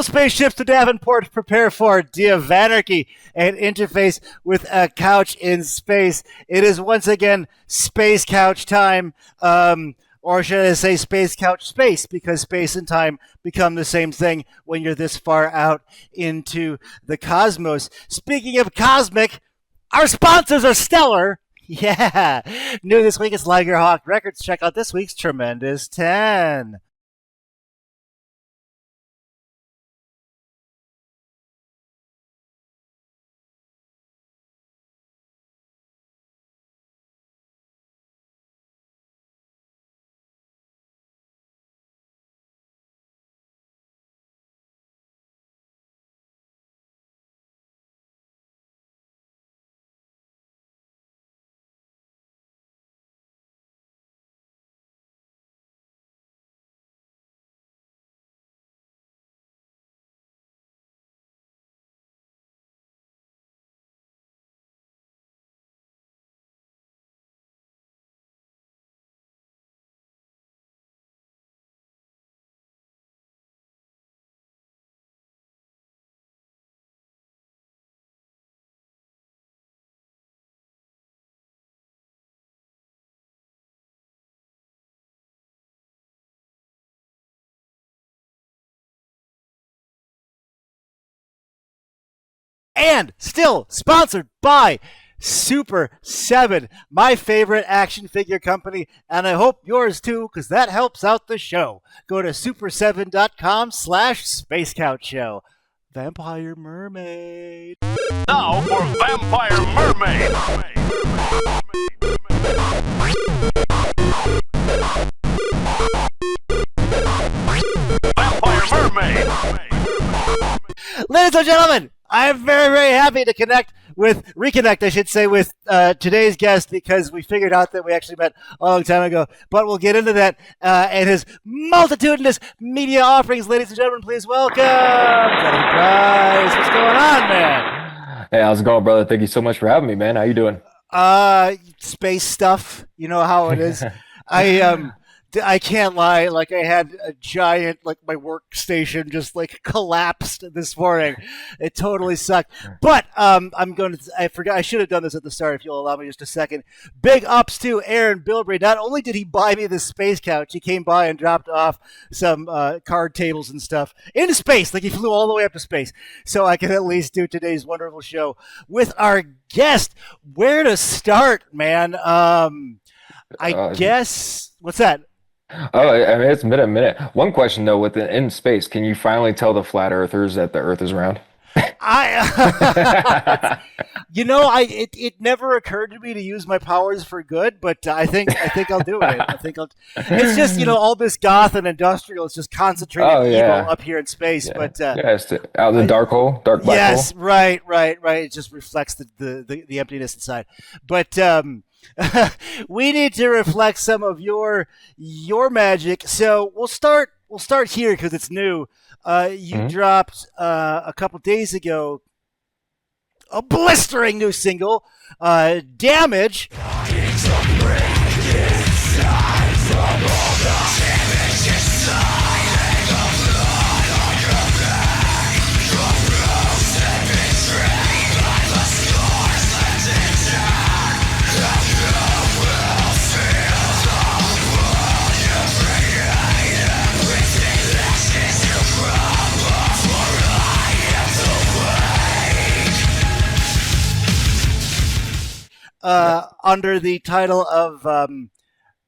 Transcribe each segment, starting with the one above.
the spaceships to Davenport, prepare for Dia of Anarchy and interface with a couch in space. It is once again space couch time. Or should I say space couch space, because space and time become the same thing when you're this far out into the cosmos. Speaking of cosmic, our sponsors are stellar. Yeah. New this week is Liger Hawk Records. Check out this week's Tremendous 10. And still sponsored by Super 7, my favorite action figure company, and I hope yours too, because that helps out the show. Go to super7.com/spacecouchshow. Vampire Mermaid. Now for Vampire Mermaid. Vampire Mermaid. Ladies and gentlemen, I'm very, very happy to reconnect, I should say, with today's guest, because we figured out that we actually met a long time ago. But we'll get into that and his multitudinous media offerings. Ladies and gentlemen, please welcome Johnny Price. What's going on, man? Hey, how's it going, brother? Thank you so much for having me, man. How you doing? Space stuff. You know how it is. I can't lie. Like, I had a giant, like, my workstation just like collapsed this morning. It totally sucked. But I forgot. I should have done this at the start. If you'll allow me just a second. Big ups to Aaron Bilbray. Not only did he buy me this space couch, he came by and dropped off some card tables and stuff into space. Like, he flew all the way up to space, so I can at least do today's wonderful show with our guest. Where to start, man? I guess. What's that? Oh, I mean, it's been a minute. One question though, in space, can you finally tell the flat earthers that the Earth is round? It never occurred to me to use my powers for good, but I think I'll do it. It's just, all this goth and industrial is just concentrated evil up here in space. Yeah. But it's out in the dark hole, dark black hole. Yes, right. It just reflects the emptiness inside. But we need to reflect some of your magic. So we'll start here because it's new. You dropped a couple days ago a blistering new single, "Damage." Under the title of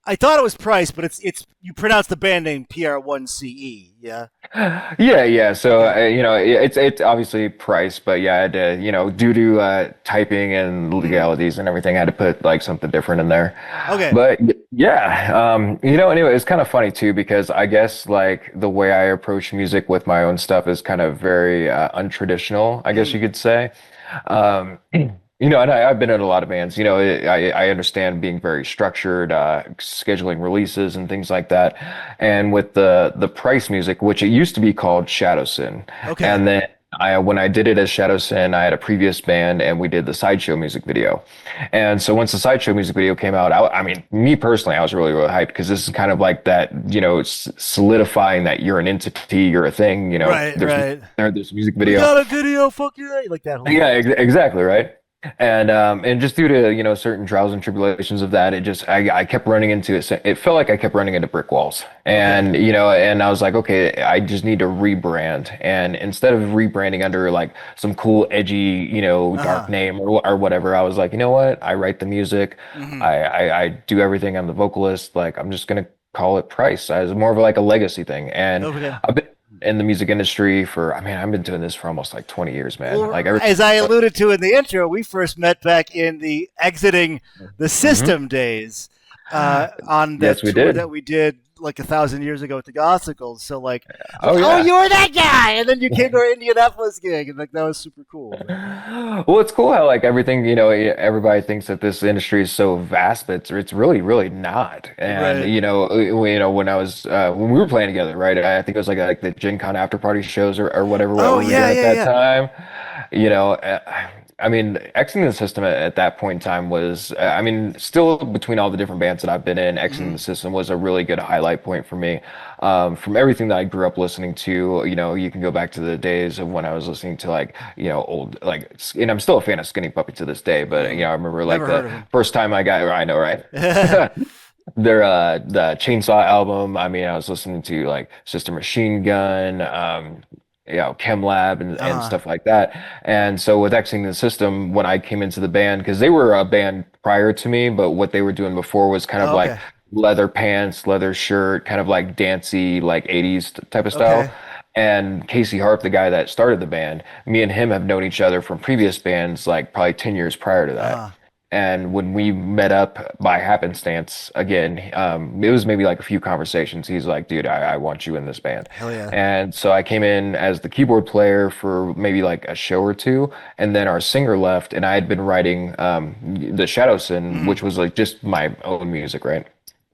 I thought it was Price, but it's you pronounce the band name PR1CE, yeah. Yeah. So it's obviously Price, but yeah, I had to, due to typing and legalities and everything, I had to put like something different in there. Okay. But yeah, anyway, it's kind of funny too, because I guess like the way I approach music with my own stuff is kind of very untraditional, I guess you could say. And I've been in a lot of bands. I understand being very structured, scheduling releases and things like that. And with the Price music, which it used to be called Shadow Sin, okay, and then I when I did it as Shadow Sin, I had a previous band and we did the Sideshow music video. And so once the Sideshow music video came out, I mean, me personally, I was really, really hyped because this is kind of like that, solidifying that you're an entity, you're a thing, Right, right. there's a music We video. got a video, fuck you, like that whole Yeah, thing. exactly, right. And just due to, certain trials and tribulations of that, I kept running into it. It felt like I kept running into brick walls. Okay. And I was like, okay, I just need to rebrand. And instead of rebranding under like some cool, edgy, dark Uh-huh. name or whatever, I was like, you know what? I write the music. Hmm. I do everything. I'm the vocalist. Like, I'm just gonna call it Price as more of like a legacy thing. And Okay. I've been in the music industry for, I mean, I've been doing this for almost like 20 years, man. Well, Like ever as since I alluded to in the intro, we first met back in the exiting the hmm system days on Yes, that we tour did. that we did like 1,000 years ago with the Gossicles. So like, Oh oh, yeah. you were that guy, and then you came to our Indianapolis gig, and like that was super cool. Well, it's cool how like everything, everybody thinks that this industry is so vast, but it's really, really not. And Right. when I was when we were playing together, right? I think it was like the Gen Con after party shows or whatever what Oh we were yeah, doing at yeah, that yeah. time. You know, I mean, exiting the system at that point in time was, I mean, still between all the different bands that I've been in, exiting Hmm. the system was a really good highlight point for me. From everything that I grew up listening to, you can go back to the days of when I was listening to like, old, like, and I'm still a fan of Skinny Puppy to this day, but, Hmm. I remember like Never heard the of him. first time I know, right? Their the Chainsaw album. I mean, I was listening to like Sister Machine Gun, Chem Lab and Uh-huh. stuff like that. And so with Xing the System, when I came into the band, because they were a band prior to me, but what they were doing before was kind of Oh, like okay. leather pants, leather shirt, kind of like dancey, like 80s type of style. Okay. And Casey Harp, the guy that started the band, me and him have known each other from previous bands, like probably 10 years prior to that. Uh-huh. And when we met up by happenstance again, it was maybe like a few conversations. He's like, dude, I want you in this band. Hell yeah. And so I came in as the keyboard player for maybe like a show or two. And then our singer left, and I had been writing the Shadow Sin, Hmm. which was like just my own music, right?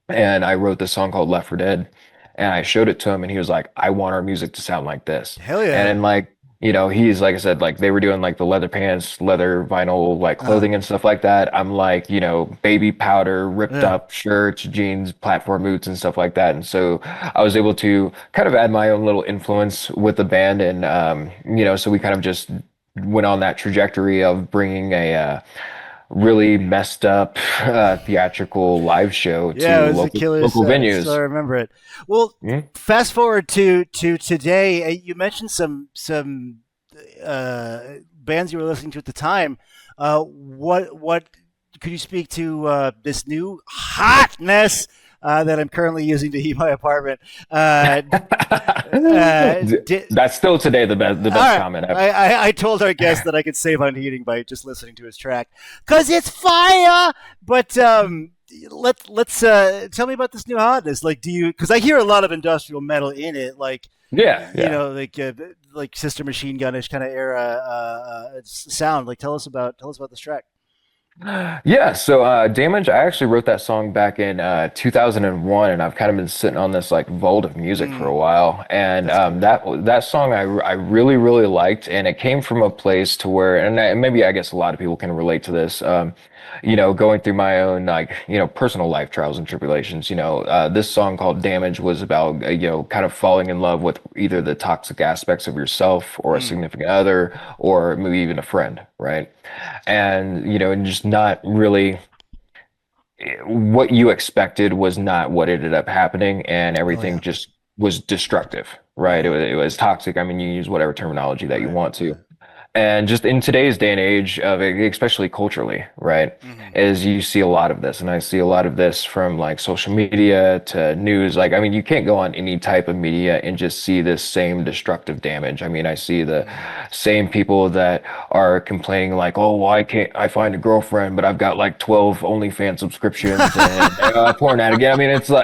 And I wrote this song called Left for Dead. And I showed it to him, and he was like, I want our music to sound like this. Hell And yeah. then, like, he's like I said, like they were doing like the leather pants, leather vinyl, like Uh-huh. clothing and stuff like that. I'm like, baby powder, ripped Yeah. up shirts, jeans, platform boots, and stuff like that. And so I was able to kind of add my own little influence with the band. And, so we kind of just went on that trajectory of bringing a, really messed up theatrical live show Yeah, to it was a killer local set. I still venues. remember it. Well, Mhm. fast forward to today. You mentioned some bands you were listening to at the time. What could you speak to this new hotness that I'm currently using to heat my apartment? Uh, di- That's still today the all best right. comment ever. I told our guest that I could save on heating by just listening to his track because it's fire. But let's tell me about this new hotness. Like, do you? Because I hear a lot of industrial metal in it, like Yeah, yeah. like Sister Machine Gunish kind of era sound. Like, tell us about this track. Yeah, so Damage, I actually wrote that song back in 2001, and I've kind of been sitting on this like vault of music for a Mm, while. And that's cool. that song I really really liked, and it came from a place to where, maybe I guess a lot of people can relate to this. Going through my own like personal life trials and tribulations. This song called Damage was about kind of falling in love with either the toxic aspects of yourself or a Mm, significant other or maybe even a friend, right? And and just not really what you expected was not what ended up happening, and hell everything yeah. just was destructive, right? Hmm. It was toxic. I mean, you use whatever terminology that you Right. want to. Right. And just in today's day and age of it, especially culturally, right, Hmm. is you see a lot of this. And I see a lot of this from like social media to news. Like, I mean, you can't go on any type of media and just see this same destructive damage. I mean, I see the Hmm. same people that are complaining like, oh, why can't I find a girlfriend, but I've got like 12 OnlyFans subscriptions and porn addict. I mean, the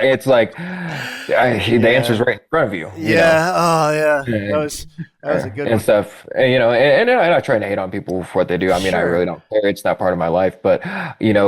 answer's Yeah. right in front of you, Yeah. Oh, yeah. That And- was That was a good and one. stuff. And, and I'm not trying to hate on people for what they do. I mean, I really Sure. don't care. It's not part of my life. But,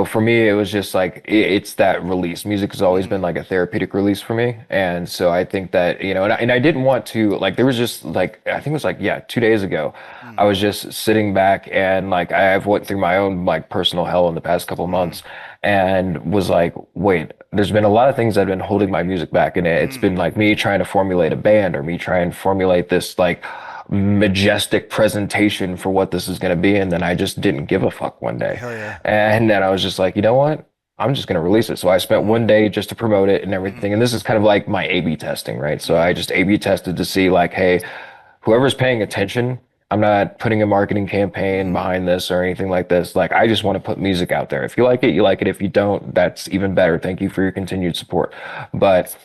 for me, it was just like it's that release. Music has always Mm, been like a therapeutic release for me. And so I think that, and I didn't want to, like, there was just like, I think it was like, yeah, 2 days ago, I mm, was just sitting back and like I've went through my own like personal hell in the past couple of mm, months and was like, wait, there's been a lot of things that have been holding my music back. And it's been mm. like me trying to formulate a band or me trying to formulate this like majestic presentation for what this is going to be. And then I just didn't give a fuck one day. Hell yeah. And then I was just like, you know what? I'm just going to release it. So I spent Mm, one day just to promote it and mm, everything. And this is kind of like my A/B testing, right? So I mm, just A/B tested to see like, hey, whoever's paying attention, I'm not putting a marketing campaign mm. behind this or anything like this. Like, I just want to put music out there. If you like it, you like it. If you don't, that's even better. Thank you for your continued support. But,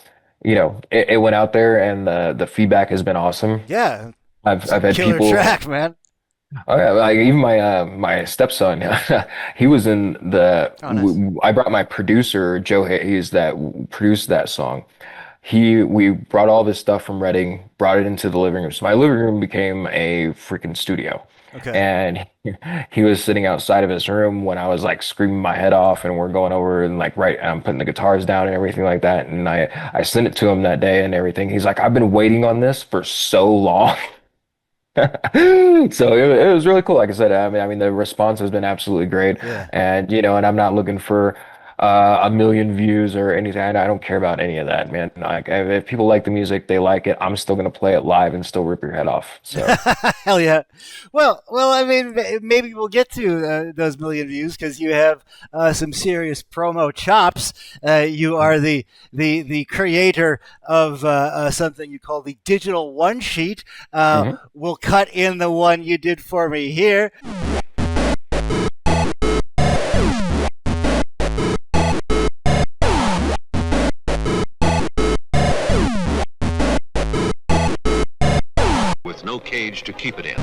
it went out there and the feedback has been awesome. Yeah. It's a I've had killer people. track, man. Oh yeah, like even my stepson, he was in Honest. I brought my producer Joe Hayes that produced that song. We brought all this stuff from Reading, brought it into the living room. So my living room became a freaking studio. Okay. And he was sitting outside of his room when I was like screaming my head off and we're going over and like I'm putting the guitars down and everything like that. And I sent it to him that day and everything. He's like, I've been waiting on this for so long. So it was really cool. Like I said, I mean, the response has been absolutely great, Yeah. and and I'm not looking for a million views or anything. I don't care about any of that, man. Like if people like the music, they like it. I'm still gonna play it live and still rip your head off. So Hell yeah. Well, I mean, maybe we'll get to those million views because you have some serious promo chops. You are the creator of something you call the digital one sheet. mhm. We'll cut in the one you did for me here. with no cage to keep it in.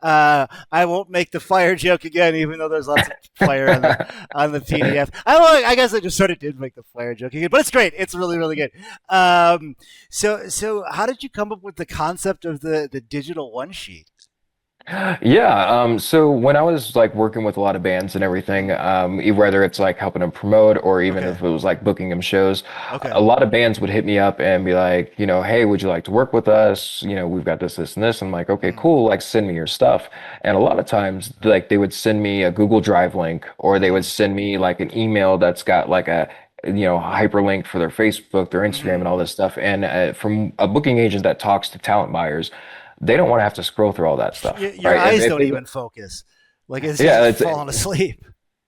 I won't make the fire joke again, even though there's lots of fire on the PDF. I guess I just sort of did make the fire joke again, but it's great. It's really really good. So how did you come up with the concept of the digital one sheet? Yeah, so when I was like working with a lot of bands and everything, Mm, whether it's like helping them promote or even okay. if it was like booking them shows, Okay. a lot of bands would hit me up and be like, hey, would you like to work with us? We've got this, this, and this. I'm like, okay, Mm, cool, like send me your stuff. And a lot of times, like they would send me a Google Drive link or they would mm, send me like an email that's got like a hyperlink for their Facebook, their Instagram, mm-hmm. and all this stuff. And from a booking agent that talks to talent buyers, they don't want to have to scroll through all that stuff, Your right? eyes If don't they, even focus. Like it's yeah, just it's falling asleep.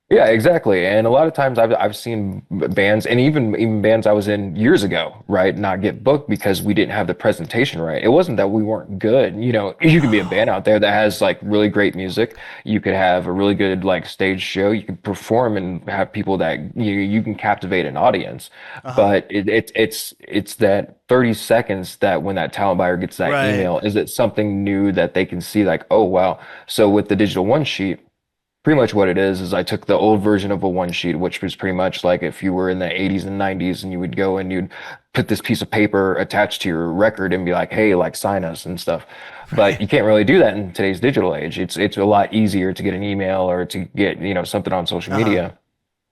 yeah, exactly. And a lot of times I've seen bands and even bands I was in years ago, right, not get booked because we didn't have the presentation right. It wasn't that we weren't good. You could be a band No. out there that has like really great music. You could have a really good like stage show. You could perform and have people that you can captivate an audience. Uh huh. But it's that 30 seconds that when that talent buyer gets that Right. email, is it something new that they can see like, oh wow. So with the digital one sheet, pretty much what it is I took the old version of a one sheet, which was pretty much like if you were in the 80s and 90s and you would go and you'd put this piece of paper attached to your record and be like, hey, like sign us and stuff. But Right. you can't really do that in today's digital age. It's a lot easier to get an email or to get, something on social Uh huh. media.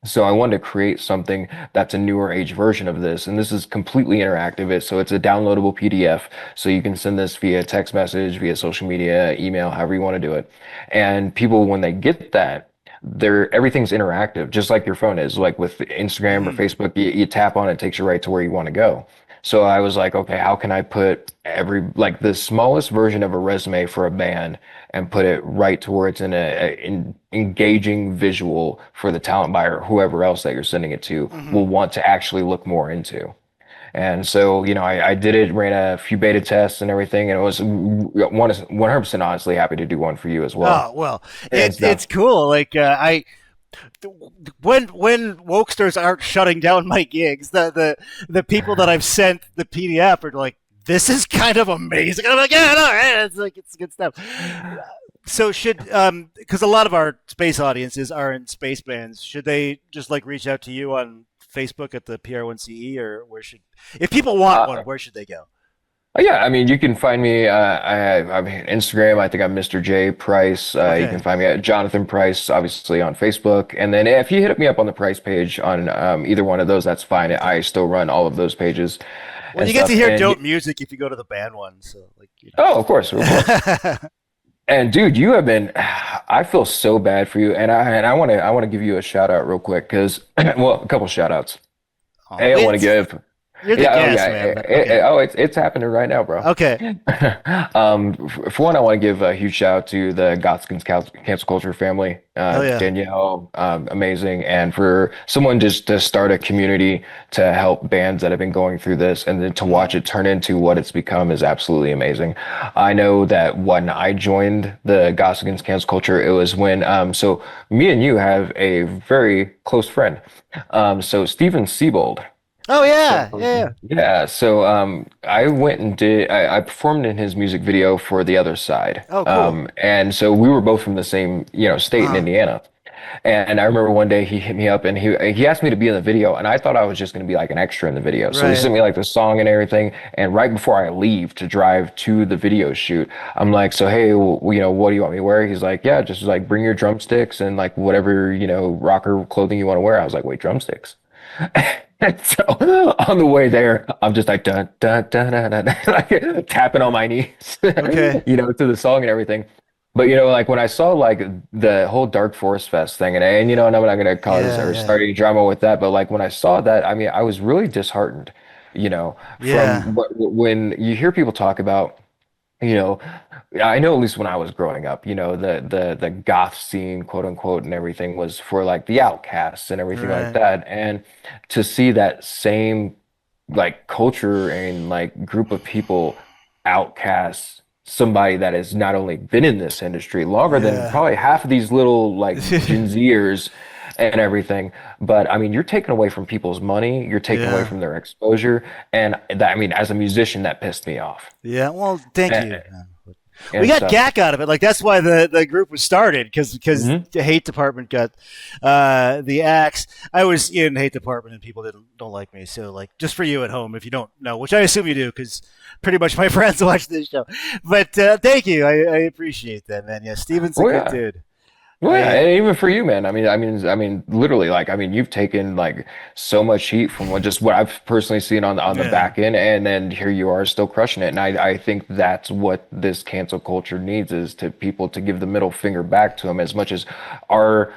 So I wanted to create something that's a newer age version of this, and this is completely interactive. So it's a downloadable PDF, so you can send this via text message, via social media, email, however you want to do it. And people, when they get that, everything's interactive, just like your phone is. Like with Instagram or Mm-hmm. Facebook, you tap on it, it takes you right to where you want to go. So I was like, okay, how can I put like the smallest version of a resume for a band and put it right to where it's in engaging visual for the talent buyer, whoever else that you're sending it to Mm-hmm. will want to actually look more into. And so, I did it, ran a few beta tests and everything, and it was 100% honestly happy to do one for you as well. Oh well, And it's stuff. cool. Like I when Wokesters aren't shutting down my gigs, the people that I've sent the PDF are like, this is kind of amazing. And I'm like, yeah, no, it's like it's good stuff. So should because a lot of our space audiences are in space bands, should they just like reach out to you on Facebook at the PR1CE, or where should if people want one, Uh, where should they go? Oh, yeah, I mean, you can find me. I mean, Instagram. I think I'm Mr. J Price. You can Okay. find me at Jonathan Price, obviously on Facebook. And then if you hit me up on the Price page on either one of those, that's fine. Okay. I still run all of those pages Well, and you get to stuff. hear dope music if you go to the band one, so like Oh, of course, of course. And dude, you have been. I feel so bad for you, and I want to give you a shout out real quick because well, a couple shout outs. Oh, Hey, I want to wait, give. you're the Yeah, oh yeah. guest, man. Okay. Oh, it's happening right now, bro. Okay. For one, I want to give a huge shout out to the Gothskins cancel culture family. Hell yeah. Danielle, amazing, and for someone just to start a community to help bands that have been going through this, and then to watch Mm. it turn into what it's become is absolutely amazing. I know that when I joined the Gothskins cancel culture, it was when so me and you have a very close friend, so Steven Siebold. Oh So yeah. Yeah. yeah, so I went and I performed in his music video for The Other Side. Oh, cool. And so we were both from the same, state in Uh-huh. Indiana. And I remember one day he hit me up and he asked me to be in the video, and I thought I was just going to be like an extra in the video. So he Right. sent me like the song and everything. And right before I leave to drive to the video shoot, I'm like, so hey, what do you want me to wear? He's like, yeah, just like bring your drumsticks and like whatever, rocker clothing you want to wear. I was like, wait, drumsticks? And so on the way there, I'm just like dun dun dun dun, dun, like tapping on my knees, Okay. to the song and everything. But like when I saw like the whole Dark Forest Fest thing, and I'm not gonna cause Yeah. or Yeah. start any drama with that, but like when I saw that, I mean, I was really disheartened, Yeah. from when you hear people talk about. You know, I know at least when I was growing up, the goth scene, quote unquote, and everything was for like the outcasts and everything like Right. that. And to see that same like culture and like group of people outcast somebody that has not only been in this industry longer than Yeah. probably half of these little like Gen Zers and everything. But I mean, you're taking away from people's money, you're taking away Yeah. from their exposure. And that, I mean, as a musician, that pissed me off Yeah. Well, thank you, and, man. We and got stuff. GAC out of it. Like that's why the group was started because Hmm. the hate department got the axe. I was in hate department and people didn't don't like me. So like just for you at home, if you don't know, which I assume you do, because pretty much my friends watch this show. But thank you. I appreciate that, man. Yeah, Steven's a Oh good yeah. dude. Well, yeah, I and even for you, man. I mean, literally, like, I mean, you've taken like so much heat from what I've personally seen on the yeah. back end, and then here you are still crushing it. And I think that's what this cancel culture needs is to people to give the middle finger back to them as much as our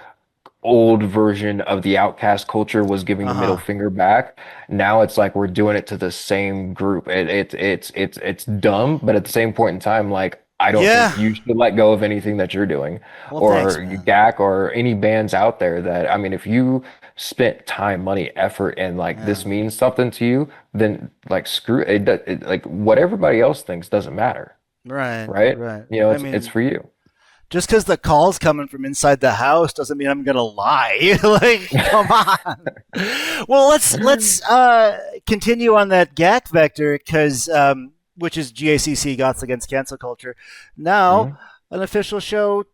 old version of the outcast culture was giving Uh the middle huh. finger back. Now it's like we're doing it to the same group. It's dumb, but at the same point in time, like I don't think Yeah. you should let go of anything that you're doing, Well, thanks, or man. GAC or any bands out there that I mean, if you spent time, money, effort, and like Yeah. this means something to you, then like screw it, like what everybody else thinks doesn't matter, Right. right? Right. I It's mean, for you. just because the call's coming from inside the house doesn't mean I'm gonna lie. Like, come on. Well, let's continue on that GAC vector because which is GACC Goths Against Cancel Culture. Now, Mhm. an official show.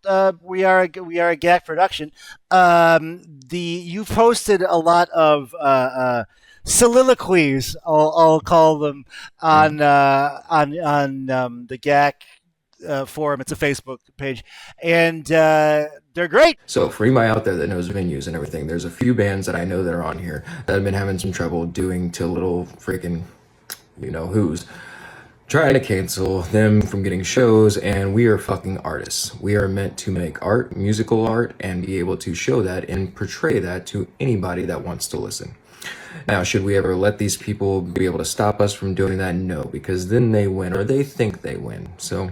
We are a GAC production. The you've posted a lot of soliloquies. I'll call them Mhm. on the GAC forum. It's a Facebook page, and they're great. So for anybody out there that knows venues and everything, there's a few bands that I know that are on here that have been having some trouble doing to little freaking, who's trying to cancel them from getting shows, and we are fucking artists. We are meant to make art, musical art, and be able to show that and portray that to anybody that wants to listen. Now, should we ever let these people be able to stop us from doing that? No, because then they win, or they think they win. So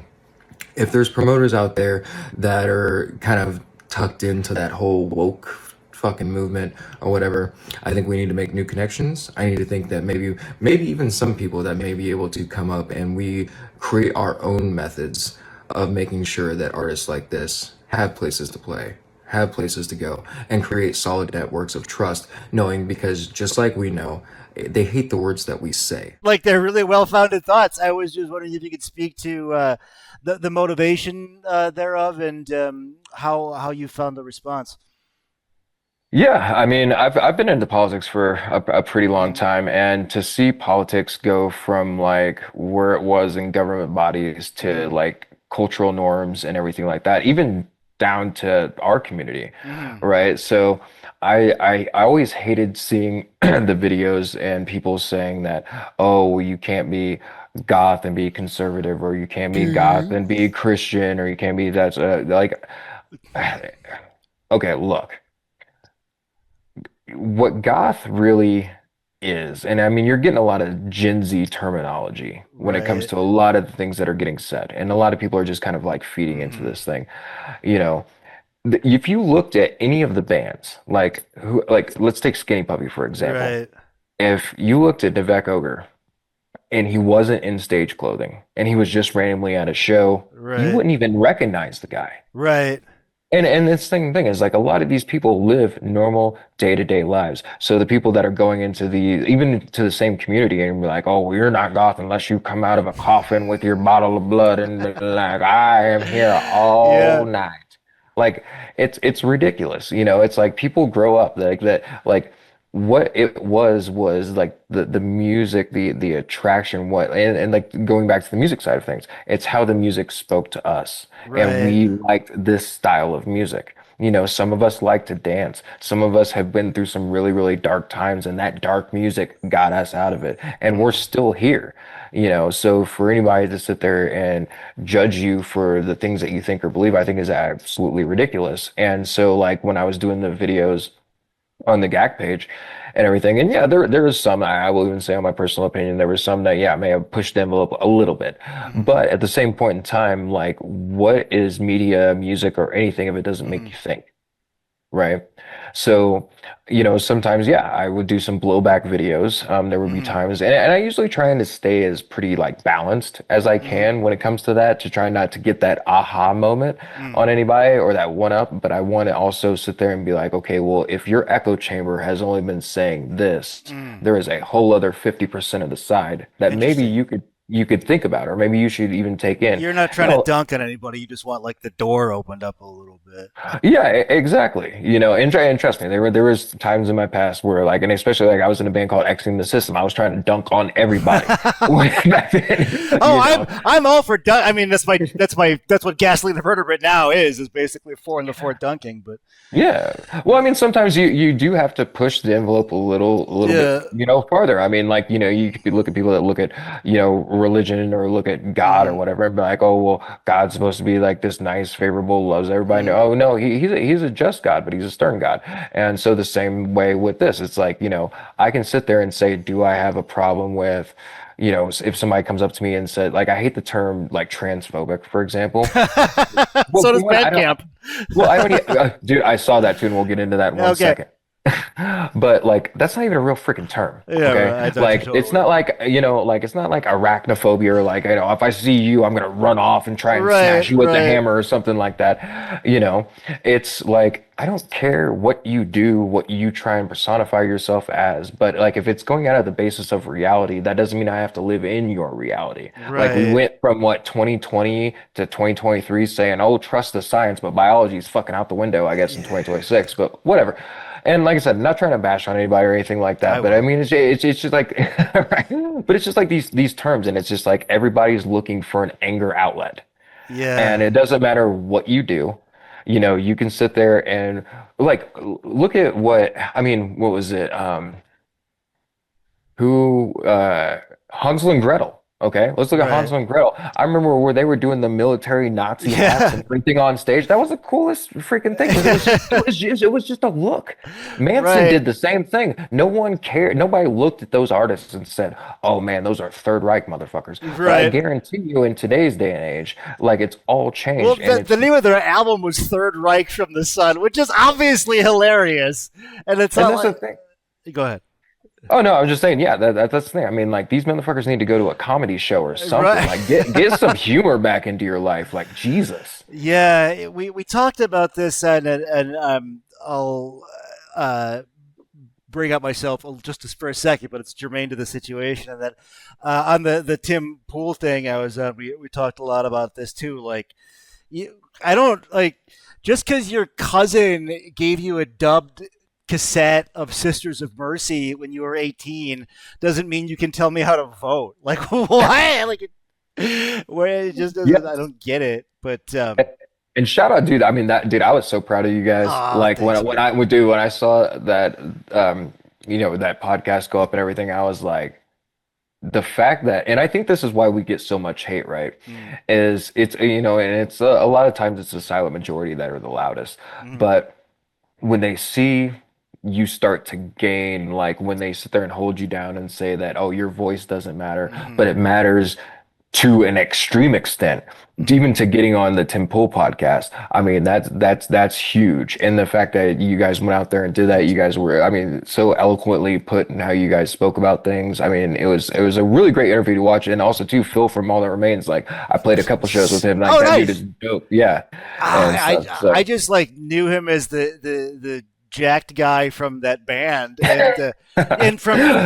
if there's promoters out there that are kind of tucked into that whole woke fucking movement or whatever, I think we need to make new connections. I need to think that maybe even some people that may be able to come up and we create our own methods of making sure that artists like this have places to play, have places to go, and create solid networks of trust, knowing because just like we know, they hate the words that we say. Like they're really well-founded thoughts. I was just wondering if you could speak to the motivation thereof and how you found the response. Yeah, I mean, I've been into politics for a pretty long time, and to see politics go from like where it was in government bodies to Mm, like cultural norms and everything like that, even down to our community, mm, right? So I always hated seeing the videos and people saying that, oh, well, you can't be goth and be conservative, or you can't be goth and be Christian, or you can't be that like, okay, look. What goth really is, and I mean, you're getting a lot of Gen Z terminology when it comes right. to a lot of the things that are getting said, and a lot of people are just kind of like feeding into Mm, this thing. You know, if you looked at any of the bands, like who, like let's take Skinny Puppy for example. right. If you looked at Nevek Ogre and he wasn't in stage clothing and he was just randomly at a show, you Right. wouldn't even recognize the guy. Right. And this thing is like a lot of these people live normal day-to-day lives. So the people that are going into the even to the same community and be like, oh, well, you're not goth unless you come out of a coffin with your bottle of blood and like I am here all Yeah. night. Like it's ridiculous. It's like people grow up like that like what it was like the music, the attraction, what and like going back to the music side of things, it's how the music spoke to us and Right. we liked this style of music. Some of us like to dance. Some of us have been through some really, really dark times, and that dark music got us out of it. And we're Mm, still here. So for anybody to sit there and judge you for the things that you think or believe, I think is absolutely ridiculous. And so, like, when I was doing the videos on the GAC page and everything. And yeah, there is some, I will even say on my personal opinion, there was some that, yeah, may have pushed the envelope a little bit. mm, But at the same point in time, like, what is media, music, or anything if it doesn't make mm, you think? Right. So, sometimes, yeah, I would do some blowback videos. There would be mm, times, and I usually trying to stay as pretty like balanced as I mm, can when it comes to that to try not to get that aha moment mm, on anybody or that one up. But I want to also sit there and be like, okay, well, if your echo chamber has only been saying this, mm. there is a whole other 50% of the side that maybe Interesting. you could think about, or maybe you should even take in. You're not You trying to know, dunk on anybody. You just want like the door opened up a little bit. Yeah, exactly. And trust me, there was times in my past where like, and especially like I was in a band called Xing the System. I was trying to dunk on everybody back then. Oh, I'm all for dunk. I mean, that's what gasoline the vertebrate now is basically four in the four dunking. But Yeah. Well, I mean, sometimes you do have to push the envelope a little bit, yeah, farther. I mean, like, you could look at people that look at, religion or look at God or mm, whatever and be like, oh, well, God's supposed to be like this nice, favorable, loves everybody. No, mm, oh, no, he's a just God, but he's a stern God. And so the same way with this, it's like, I can sit there and say, do I have a problem with, if somebody comes up to me and said, like, I hate the term like transphobic, for example. Well, so for does one, I don't. Bandcamp. Well, I already, dude, I saw that too, and we'll get into that in one Okay. second. But like, that's not even a real freaking term, Yeah, okay? right. I thought you Like, it's totally. not like, like it's not like arachnophobia or like, if I see you, I'm gonna run off and try and Right, smash you with the right. hammer or something like that. It's like I don't care what you do, what you try and personify yourself as, but like if it's going out of the basis of reality, that doesn't mean I have to live in your reality. Like we Right. went from what 2020 to 2023 saying, "Oh, trust the science," but biology is fucking out the window, I guess, in Yeah, 2026. But whatever. And like I said, I'm not trying to bash on anybody or anything like I that, but I will. mean, it's just like, right? But it's just like these terms, and it's just like everybody's looking for an anger outlet, and Yeah. it doesn't matter what you do. You can sit there and like look at what I mean. What was it? Who Hansel and Gretel. Okay, let's look at Right. Hansel and Gretel. I remember where they were doing the military Nazi hats Yeah. and everything on stage. That was the coolest freaking thing because it was just a look. Manson Right. did the same thing. No one cared. Nobody looked at those artists and said, "Oh man, those are Third Reich motherfuckers." But I Right. guarantee you, in today's day and age, like it's all Well, changed, and the it's name of their album was Third Reich from the Sun, which is obviously hilarious. And it's and not that's the like. thing. Go ahead. Oh no, I was just saying, yeah, that's the thing. I mean, like these motherfuckers need to go to a comedy show or something. Right. Like get some humor back into your life. Like Jesus. Yeah, we talked about this, and I'll uh, bring up myself just for a second, but it's germane to the situation. And that on the Tim Pool thing, I was we talked a lot about this too. Like, I don't like just because your cousin gave you a dubbed cassette of Sisters of Mercy when you were 18 doesn't mean you can tell me how to vote. Like, why? Like, where it just Yeah. doesn't. I don't get it. But And shout out, dude. I mean, that dude, I was so proud of you guys. Like thanks, when man. I would do when I saw that that podcast go up and everything, I was like, the fact that, and I think this is why we get so much hate, right? Mm, Is it's and it's a lot of times it's the silent majority that are the loudest, mm, but when they see you start to gain, like when they sit there and hold you down and say that, oh, your voice doesn't matter, mm, but it matters to an extreme extent, mm. even to getting on the Tim Pool podcast. I mean, that's huge. And the fact that you guys went out there and did that, Thanks, you man. guys were, I mean, so eloquently put in how you guys spoke about things. I mean, it was a really great interview to watch. And also too, Phil from All That Remains, like I played a couple shows with him, like Oh, that dude is nice. dope. Yeah. And stuff. I So just like knew him as the jacked guy from that band, and from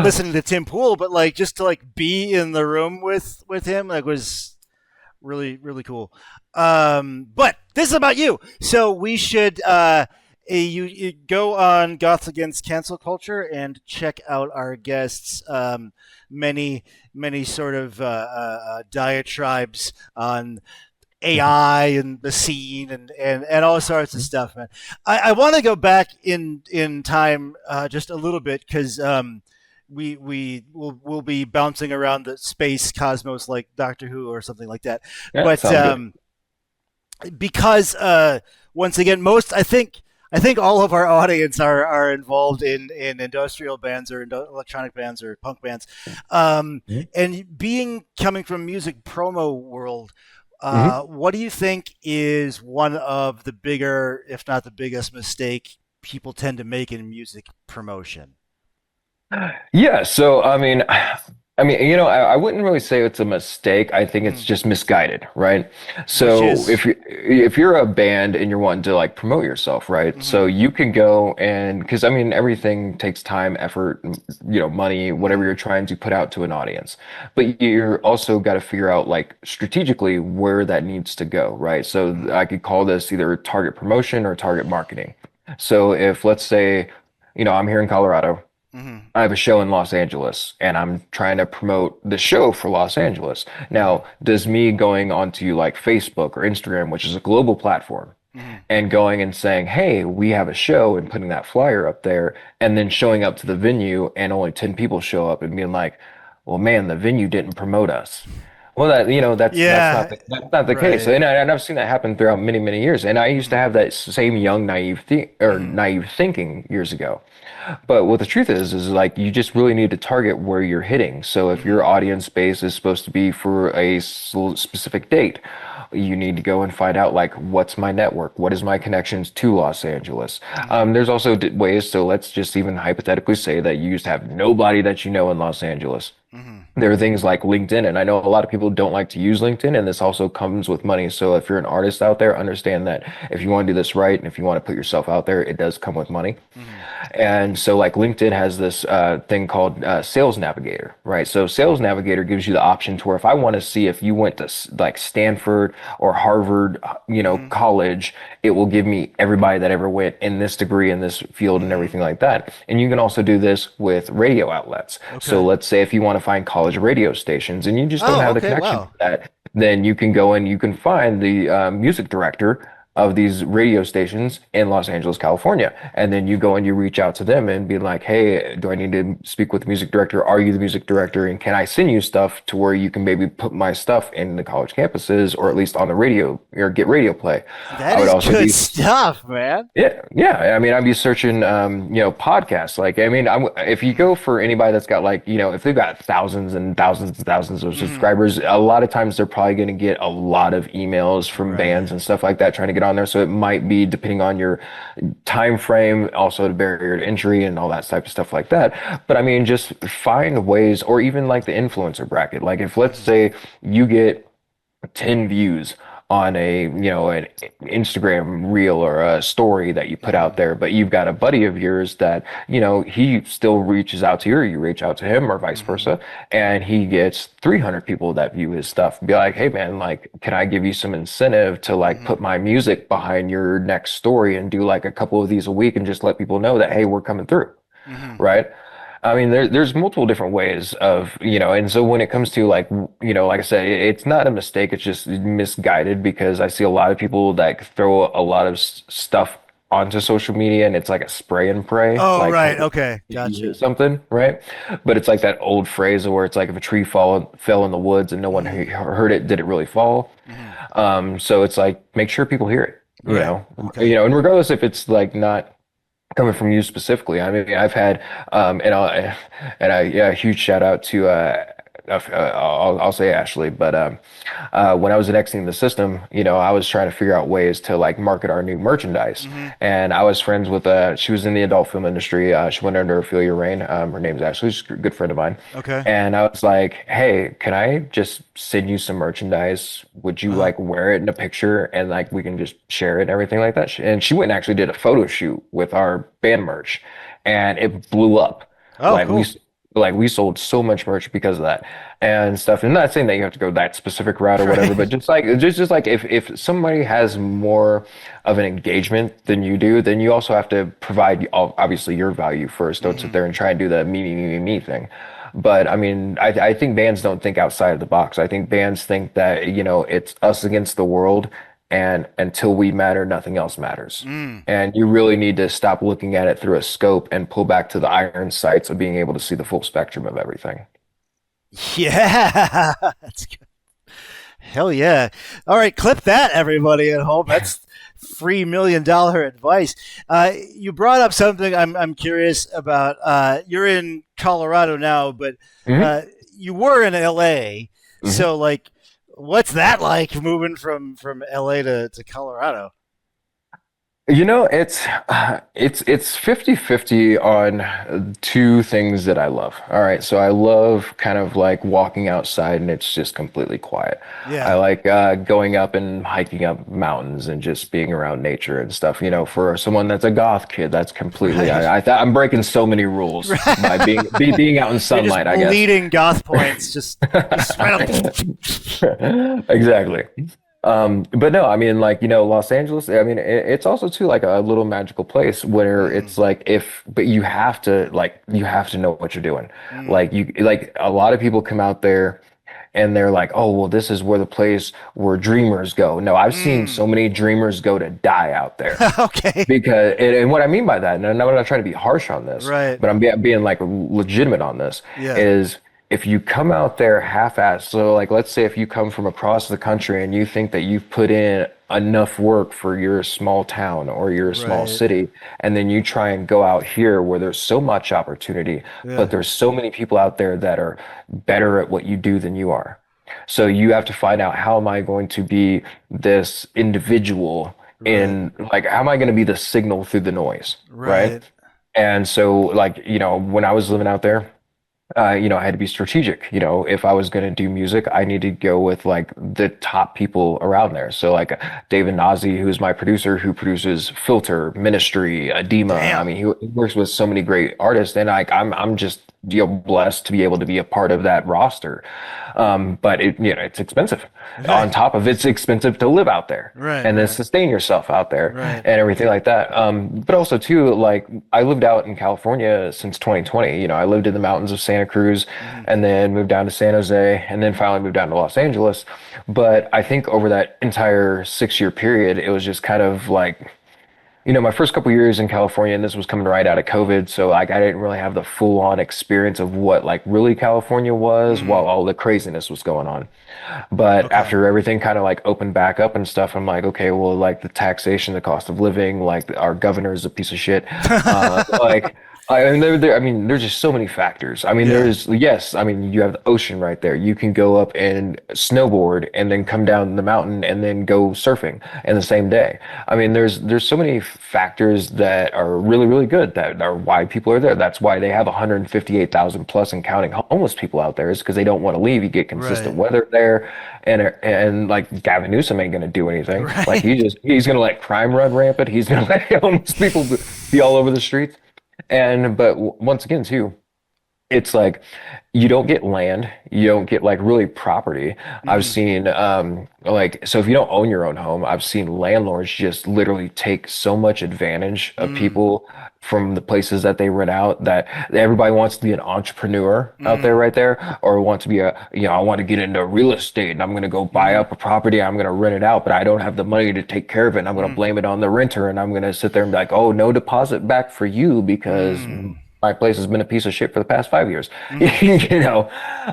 listening to Tim Pool, but like just to like be in the room with him like was really really cool. But this is about you, so we should you go on Goths Against Cancel Culture and check out our guests. Many many sort of diatribes on AI and the scene and all sorts of stuff, man. I want to go back in time just a little bit because we'll be bouncing around the space cosmos like Doctor Who or something like that. yeah, But sounds good. because once again, I think all of our audience are involved in industrial bands or electronic bands or punk bands, Mhm. and being coming from music promo world. Mhm. What do you think is one of the bigger, if not the biggest, mistake people tend to make in music promotion? Yeah, so I wouldn't really say it's a mistake. I think it's Mm. just misguided, right? Which So is, if you're a band and you're wanting to like promote yourself, right? So hmm you can go and because I mean everything takes time, effort, money, whatever hmm you're trying to put out to an audience. But you're also got to figure out like strategically where that needs to go, right? So hmm I could call this either target promotion or target marketing. So if let's say, I'm here in Colorado. hmm I have a show in Los Angeles and I'm trying to promote the show for Los Angeles. hmm Now, does me going onto like Facebook or Instagram, which is a global platform, hmm and going and saying, hey, we have a show and putting that flyer up there and then showing up to the venue and only 10 people show up and being like, well, man, the venue didn't promote us. Well, Yeah, that's not the case. right. And I've seen that happen throughout many, many years. And I used to hmm have that same young hmm naive thinking years ago. But what the truth is like you just really need to target where you're hitting. So if hmm your audience base is supposed to be for a specific date, you need to go and find out like what's my network, what is my connections to Los Angeles. hmm There's also ways. So let's just even hypothetically say that you used to have nobody that you know in Los Angeles. hmm There are things like LinkedIn, and I know a lot of people don't like to use LinkedIn, and this also comes with money. So if you're an artist out there, understand that if you want to do this right and if you want to put yourself out there, it does come with money. hmm And so, like LinkedIn has this thing called Sales Navigator, right? So, Sales Navigator gives you the option to where if I want to see if you went to like Stanford or Harvard, hmm college, it will give me everybody that ever went in this degree in this field and hmm everything like that. And you can also do this with radio outlets. So, Okay. let's say if you want to find college radio stations and you just don't Oh, have the okay. connection to Wow. that, then you can go and you can find the music director of these radio stations in Los Angeles, California. And then you go and you reach out to them and be like, hey, do I need to speak with the music director? Are you the music director? And can I send you stuff to where you can maybe put my stuff in the college campuses or at least on the radio or get radio play? That I would is also good be stuff, man. yeah, yeah. I mean, I'd be searching, podcasts. Like, I mean, if you hmm go for anybody that's got like, if they've got thousands and thousands and thousands of hmm subscribers, a lot of times they're probably going to get a lot of emails from Right. bands and stuff like that trying to get on there. So it might be depending on your time frame, also the barrier to entry and all that type of stuff like that. But I mean, just find ways, or even like the influencer bracket. Like, if let's hmm say you get 10 views on a, an Instagram reel or a story that you put out Mm-hmm. there, but you've got a buddy of yours that, he still reaches out to you, or you reach out to him, or vice Mm-hmm. versa, and he gets 300 people that view his stuff. Be like, hey man, like, can I give you some incentive to like Mm-hmm. put my music behind your next story and do like a couple of these a week and just let people know that, hey, we're coming through, Mm-hmm. right? I mean, there's multiple different ways of, and so when it comes to like, like I said, it's not a mistake. It's just misguided because I see a lot of people that throw a lot of stuff onto social media and it's like a spray and pray, Oh, like, right. hey, Okay. if you Gotcha. hit something, right? But it's like that old phrase where it's like if a tree fell in the woods and no one Mm-hmm. heard it, did it really fall? Mm-hmm. So it's like make sure people hear it, Right. Okay. and regardless if it's like not coming from you specifically. I mean, I've had, yeah, a huge shout out to, I'll say Ashley, but when I was exiting the system, I was trying to figure out ways to like market our new merchandise, Mm-hmm. and I was friends with, she was in the adult film industry. She went under Feel Your Rain. Her name's Ashley. She's a good friend of mine, Okay. and I was like, hey, can I just send you some merchandise? Would you Uh-huh. like wear it in a picture and like we can just share it and everything like that? And she went and actually did a photo shoot with our band merch and it blew up. Oh, Like we cool. like we sold so much merch because of that and stuff. And not saying that you have to go that specific route or whatever, but Right. just like if somebody has more of an engagement than you do, then you also have to provide obviously your value first. Don't sit Mm-hmm. there and try and do the me thing. But I mean, I think bands don't think outside of the box. I think bands think that, it's us against the world, and until we matter, nothing else matters. Mm. And you really need to stop looking at it through a scope and pull back to the iron sights of being able to see the full spectrum of everything. Yeah. That's good. Hell yeah. All right, clip that, everybody at home. That's free $1 million advice. You brought up something I'm curious about. You're in Colorado now, but Mhm. uh, you were in LA. Mhm. So, like, what's that like moving from LA to Colorado? It's 50-50 on two things that I love. All right, so I love kind of like walking outside and it's just completely quiet. I Yeah. like going up and hiking up mountains and just being around nature and stuff. For someone that's a goth kid, that's completely Right. I'm breaking so many rules by being out in You're just sunlight, I guess. bleeding goth points. Just right up. Exactly. But no, I mean, like, Los Angeles, I mean, it's also too like a little magical place where Mm, it's like but you have to know what you're doing. mm, Like a lot of people come out there and they're like, oh, well, this is where the place where dreamers go. No, I've seen mm. so many dreamers go to die out there. Okay. And what I mean by that, and I'm not trying to be harsh on this, Right. but I'm being like legitimate on this, Yeah. is if you come out there half-assed, so like let's say if you come from across the country and you think that you've put in enough work for your small town or your small Right. city, and then you try and go out here where there's so much opportunity, Yeah. but there's so many people out there that are better at what you do than you are. So you have to find out how am I going to be this individual Right. in like how am I going to be the signal through the noise, right? Right. And so like, when I was living out there, I had to be strategic. If I was going to do music, I need to go with like the top people around there. So like David Nazi, who's my producer, who produces Filter, Ministry, Adema. I Damn. mean, he works with so many great artists, and like I'm just blessed to be able to be a part of that roster. But it's expensive. On Right. top of it's expensive to live out there Right. and then Right. sustain yourself out there Right. and everything like that. But also too, like I lived out in California since 2020. I lived in the mountains of Santa Cruz Hmm. and then moved down to San Jose and then finally moved down to Los Angeles. But I think over that entire 6 year period, it was just kind of like, my first couple years in California, and this was coming right out of COVID, so like I didn't really have the full on experience of what like really California was Hmm. while all the craziness was going on. But Okay. after everything kind of like opened back up and stuff, I'm like, okay, well, like the taxation, the cost of living, like our governor is a piece of shit. Like, I mean, there's just so many factors. I mean, Yeah. yes, I mean, you have the ocean right there. You can go up and snowboard and then come down the mountain and then go surfing in the same day. I mean, there's so many factors that are really, really good that are why people are there. That's why they have 158,000 plus and counting homeless people out there is because they don't want to leave. You get consistent Right. weather there, and like Gavin Newsom ain't gonna do anything. Like Right. he's gonna let crime run rampant. He's gonna let homeless people be all over the streets. And but once again, too, it's like you don't get land, you don't get like really property. I've Mm, seen like so if you don't own your own home, I've seen landlords just literally take so much advantage of mm, people from the places that they rent out that everybody wants to be an entrepreneur out there mm, right there or want to be a I want to get into real estate and I'm going to go buy mm, up a property, I'm going to rent it out, but I don't have the money to take care of it. And I'm going to mm, blame it on the renter and I'm going to sit there and be like, "Oh, no deposit back for you because mm, my place has been a piece of shit for the past 5 years." mm, You know,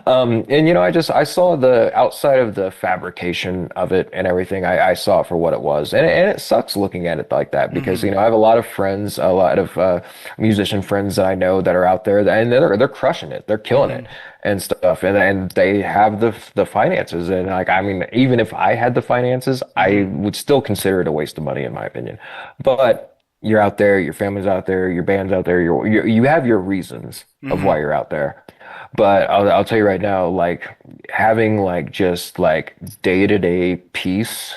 and I saw the outside of the fabrication of it and everything. I saw it for what it was, and it sucks looking at it like that because mm, I have a lot of friends, a lot of musician friends that I know that are out there, and they're crushing it, they're killing it mm, and stuff, and they have the finances, and like I mean, even if I had the finances, I mm, would still consider it a waste of money in my opinion, but. You're out there, your family's out there, your band's out there, you have your reasons of why mm. you're out there. But I'll tell you right now, like having like just like day-to-day peace,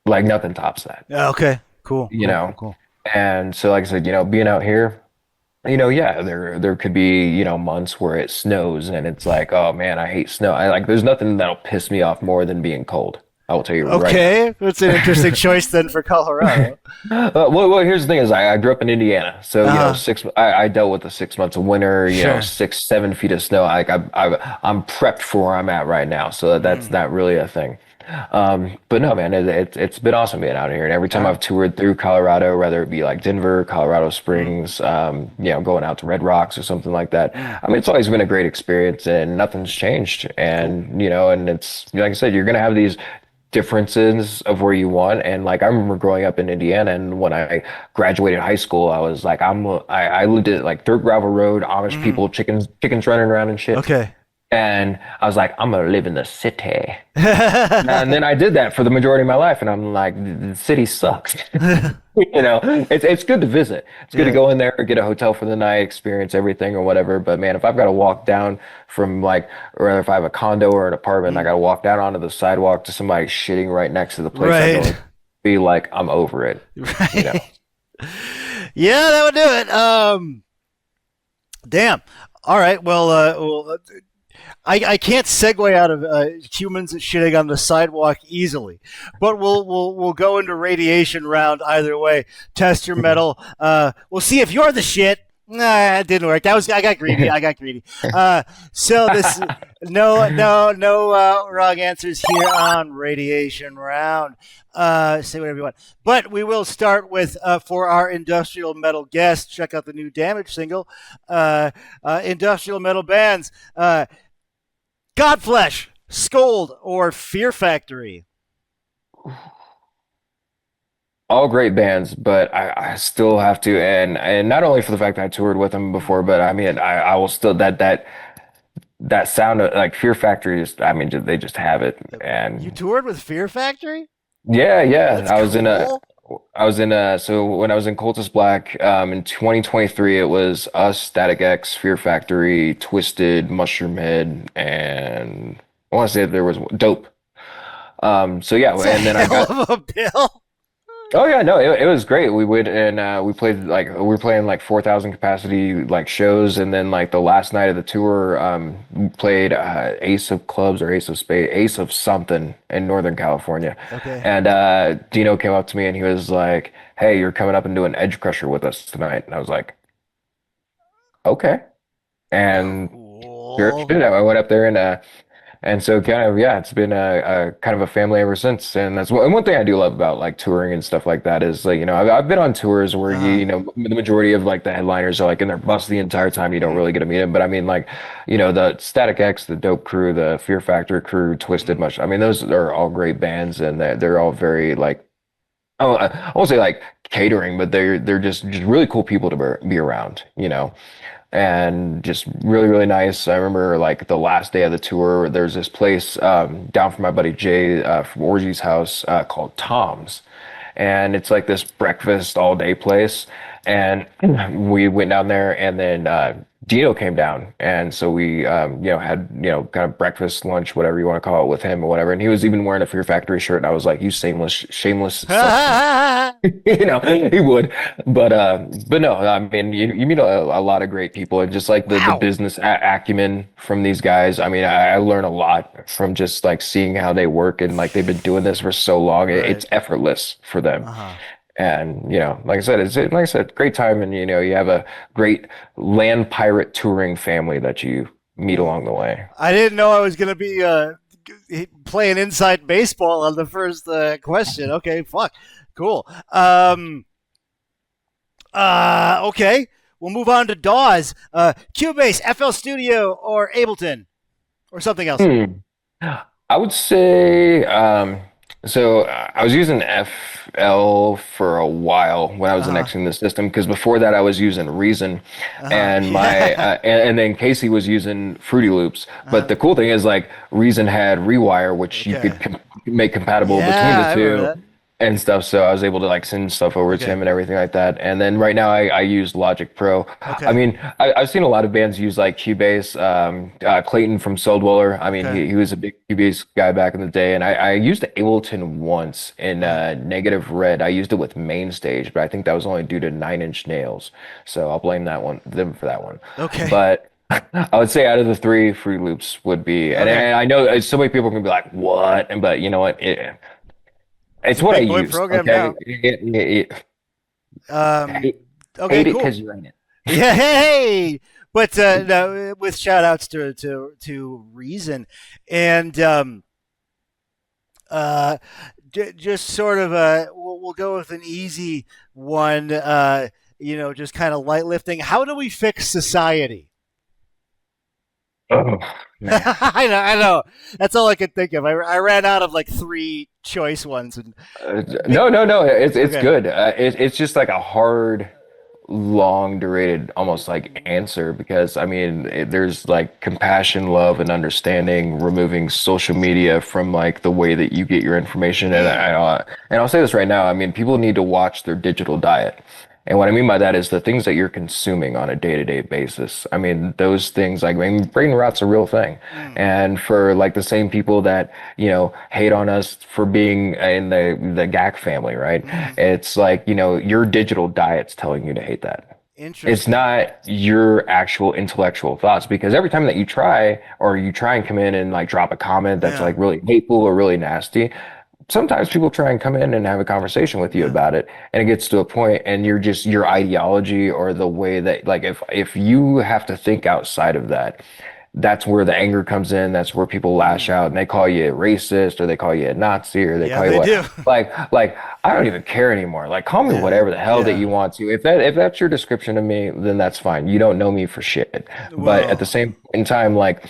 like nothing tops that, Yeah, okay. Cool. you Cool. Cool. know? Cool. And so like I said, being out here, yeah, there could be, months where it snows and it's like, oh man, I hate snow. I like there's nothing that'll piss me off more than being cold. I will tell you right now. Okay, that's an interesting choice then for Colorado. Here's the thing: is I grew up in Indiana, so Uh, I dealt with the 6 months of winter, sure. 6, 7 feet of snow. Like I'm prepped for where I'm at right now, so that's Mm, not really a thing. But no, man, it's been awesome being out here, and every time uh, I've toured through Colorado, whether it be like Denver, Colorado mm, Springs, going out to Red Rocks or something like that. mm, I mean, it's always been a great experience, and nothing's changed. cool. And it's like I said, you're gonna have these differences of where you want. And like I remember growing up in Indiana, and when I graduated high school, I was like, I lived at like dirt gravel road, Amish Mm, people, chickens running around and shit. okay. And I was like, I'm gonna live in the city. And then I did that for the majority of my life, and I'm like, the city sucks. It's good to visit. It's good to Yeah. go in there, get a hotel for the night, experience everything or whatever. But man, if I've got to walk down from like, or rather if I have a condo or an apartment, I Mm, got to walk down onto the sidewalk to somebody shitting right next to the place I go right. and be like, I'm over it. You know. Right. Yeah, that would do it. Damn. All right. Well, I can't segue out of humans shitting on the sidewalk easily, but we'll go into radiation round either way. Test your metal. We'll see if you're the shit. Nah, it didn't work. I got greedy. I got greedy. So this no wrong answers here on radiation round. Say whatever you want, but we will start with for our industrial metal guest. Check out the new Damage single. Industrial metal bands. Godflesh, Scold, or Fear Factory. All great bands, but I still have to, and not only for the fact that I toured with them before, but I mean, I will still that sound of like Fear Factory is, I mean, they just have it, You and toured with Fear Factory? yeah, That's cool. so when I was in Cultus Black, in 2023, it was us, Static X, Fear Factory, Twisted, Mushroom Head, and I want to say there was Dope. So yeah, It's a and then I hell got. of a bill. Oh yeah, no, it was great. We went and we played like we were playing like 4,000 capacity like shows, and then like the last night of the tour, we played Ace of Clubs or Ace of Spade, Ace of something in Northern California, Okay. and Dino came up to me and he was like, "Hey, you're coming up and doing Edge Crusher with us tonight," and I was like, "Okay," and sure Cool. shit, I went up there and so kind of yeah, it's been a kind of a family ever since. And that's one thing I do love about like touring and stuff like that is like I've been on tours where Uh, the majority of like the headliners are like in their bus the entire time. You don't mm, really get to meet them. But I mean like the Static X, the Dope Crew, the Fear Factor crew, Twisted mm, Much. I mean those are all great bands and they're all very like I won't say like catering, but they're just really cool people to be around, you know, and just really really nice. I remember like the last day of the tour, there's this place down from my buddy Jay from Orgy's house called Tom's, and it's like this breakfast all day place. And we went down there, and then Dino came down, and so we had kind of breakfast, lunch, whatever you want to call it, with him or whatever. And he was even wearing a Fear Factory shirt, and I was like, "You shameless son of a." He would, but no, I mean, you meet a lot of great people, and just like the Wow. business acumen from these guys. I mean, I learn a lot from just like seeing how they work, and like they've been doing this for so long. Right. It's effortless for them. Uh-huh. And like I said, great time, and you have a great land pirate touring family that you meet along the way. I didn't know I was going to be playing inside baseball on the first question. Okay, fuck. Cool. Okay. We'll move on to Dawes. Cubase, FL Studio, or Ableton, or something else. I would say, so I was using FL for a while when I was Uh-huh. annexing the system, because before that I was using Reason, Uh-huh. and my Yeah. and then Casey was using Fruity Loops. But Uh-huh. the cool thing is like Reason had Rewire, which you Okay. could make compatible between Yeah, the I remember two that. and stuff. So I was able to like send stuff over to Okay. him and everything like that. And then right now I use Logic Pro. I Okay. mean, I've seen a lot of bands use like Cubase. Clayton from Soul Dweller. I mean, Okay. he was a big Cubase guy back in the day. And I used Ableton once in Uh-huh. Negative Red. I used it with Mainstage, but I think that was only due to Nine Inch Nails. So I'll blame them for that one. Okay. But I would say out of the three, Fruit Loops would be, Okay. and I know so many people can be like, "What?" But you know what? It's It's a what I big boy use. program Okay. now. Um, okay, Hate it cool. because you ain't it. Yeah, hey, but no, with shout outs to Reason and uh, just sort of we'll go with an easy one. Just kind of light lifting. How do we fix society? Oh man. I know. That's all I could think of. I ran out of like three choice ones. And big, No. It's okay, good. It's just like a hard, long durated, almost like answer, because I mean, there's like compassion, love, and understanding, removing social media from like the way that you get your information. And I'll say this right now. I mean, people need to watch their digital diet. And what I mean by that is the things that you're consuming on a day-to-day basis. I mean, those things, like, I mean, brain rot's a real thing. mm, And for like the same people that, hate on us for being in the GAC family, right? mm, It's like, your digital diet's telling you to hate that. It's interesting. not your actual intellectual thoughts, because every time that you try and come in and like drop a comment that's Yeah, like really hateful or really nasty, sometimes people try and come in and have a conversation with you yeah, about it, and it gets to a point and your ideology or the way that, like, if you have to think outside of that, that's where the anger comes in. That's where people lash mm, out and they call you a racist, or they call you a Nazi, or they yeah, call you they what. do. Like I don't even care anymore. Like, call me Yeah, whatever the hell that yeah. you want to. If that's your description of me, then that's fine. You don't know me for shit. But at the Well, same in time, like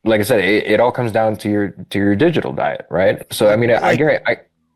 I said, it all comes down to your digital diet, right? So I like mean, I like guarantee,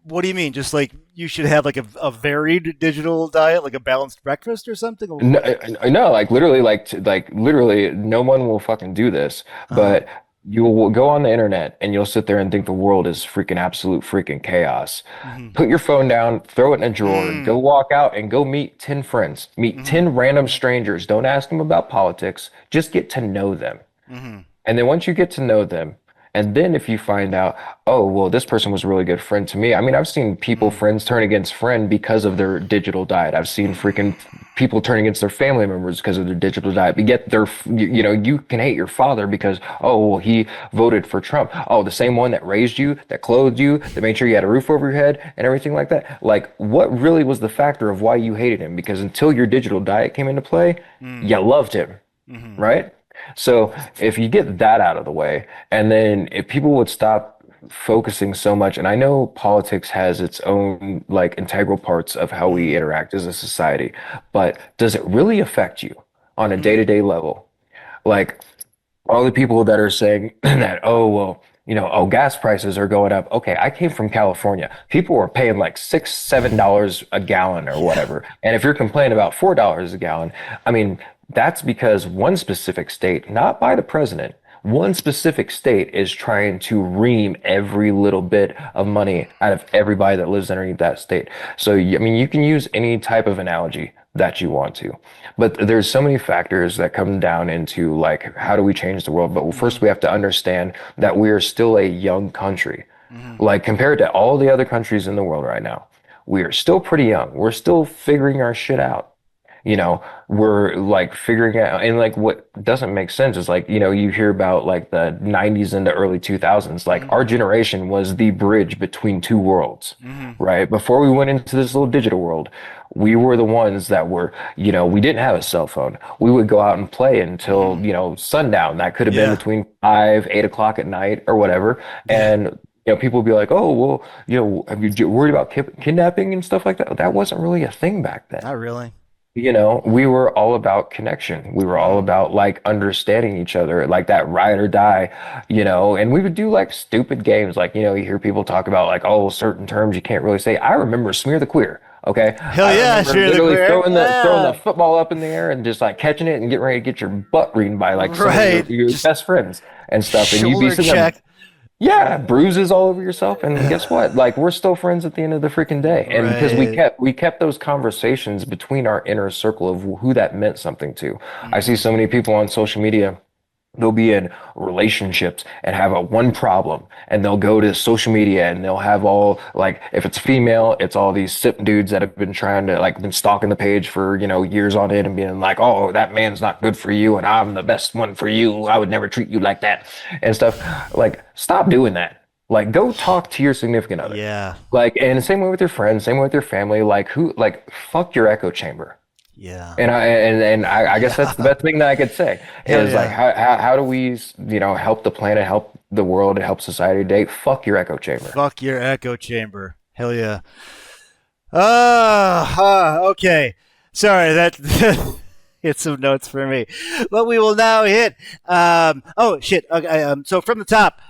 what do you mean? Just like you should have like a varied digital diet, like a balanced breakfast or something? Or no, what? no, like literally, like literally, no one will fucking do this. Uh-huh. But you will go on the internet and you'll sit there and think the world is freaking absolute freaking chaos. Mm-hmm. Put your phone down, throw it in a drawer, go Mm, walk out and go meet 10 friends, meet mm-hmm. 10 random strangers. Don't ask them about politics, just get to know them. Mm-hmm. And then once you get to know them, and then if you find out, oh, well, this person was a really good friend to me. I mean, I've seen people, Mm, friends turn against friend because of their digital diet. I've seen freaking people turn against their family members because of their digital diet. But yet you can hate your father because, oh, well, he voted for Trump. Oh, the same one that raised you, that clothed you, that made sure you had a roof over your head and everything like that. Like, what really was the factor of why you hated him? Because until your digital diet came into play, mm, you loved him, mm-hmm. right? So if you get that out of the way, and then if people would stop focusing so much, and I know politics has its own like integral parts of how we Mm-hmm. interact as a society, but does it really affect you on a Mm, day-to-day level? Like all the people that are saying that, oh, well, oh, gas prices are going up. Okay, I came from California. People were paying like $6, $7 a gallon or Yeah. whatever. And if you're complaining about $4 a gallon, I mean, that's because one specific state, not by the president, one specific state is trying to ream every little bit of money out of everybody that lives underneath that state. So, I mean, you can use any type of analogy that you want to. But there's so many factors that come down into like, how do we change the world? But first, Hmm. we have to understand that we are still a young country. Hmm. Like, compared to all the other countries in the world right now, we are still pretty young. We're still figuring our shit out. We're like figuring out, and like what doesn't make sense is like, you hear about like the 90s and the early 2000s, like Hmm. our generation was the bridge between two worlds, Hmm. right? Before we went into this little digital world, we were the ones that were, we didn't have a cell phone. We would go out and play until, Hmm. sundown. That could have been Yeah. between 5, 8 o'clock at night or whatever. Yeah. And people would be like, "Oh, well, have you worried about kidnapping and stuff like that?" That wasn't really a thing back then. Not really. We were all about connection. We were all Hmm. about like understanding each other, like that ride or die, and we would do like stupid games. Like, you hear people talk about like, oh, certain terms you can't really say. I remember smear the queer. Okay. Hell I yeah, remember sure the literally queer. throwing the Yeah. football up in the air and just like catching it and getting ready to get your butt reamed by like some of your, Right. your Just best friends and stuff. And you'd be shoulder sitting there, check. yeah, bruises all over yourself. And guess what? Like we're still friends at the end of the freaking day. And because we Right. kept those conversations between our inner circle of who that meant something to. I see Hmm. so many people on social media. They'll be in relationships and have a one problem, and they'll go to social media and they'll have all like, if it's female, it's all these sip dudes that have been trying to like been stalking the page for years on end and being like, oh, that man's not good for you and I'm the best one for you, I would never treat you like that and stuff. Like, stop doing that. Like, go talk to your significant other. Yeah. Like, and the same way with your friends, same way with your family. Like, fuck your echo chamber. Yeah. And I guess that's the Yeah. best thing that I could say Hell is like, yeah. how do we, help the planet, help the world, and help society today? Fuck your echo chamber. Fuck your echo chamber. Hell yeah. Okay. Sorry, that hit some notes for me. But we will now hit. Oh shit. Okay. So from the top,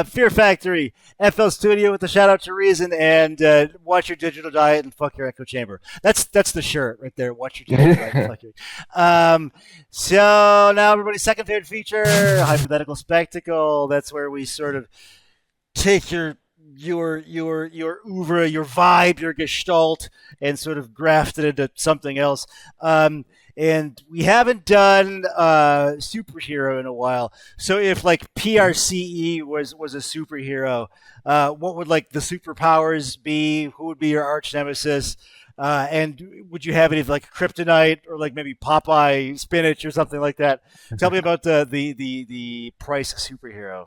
Fear Factory, FL Studio with the shout out to Reason, and watch your digital diet and fuck your echo chamber. That's the shirt right there. Watch your digital diet and fuck your. So now everybody's second favorite feature, hypothetical spectacle. That's where we sort of take your oeuvre, your vibe, your gestalt, and sort of graft it into something else. And we haven't done superhero in a while. So if like PRCE was a superhero, what would like the superpowers be? Who would be your arch nemesis? And would you have any like kryptonite or like maybe Popeye spinach or something like that? Tell me about the price superhero.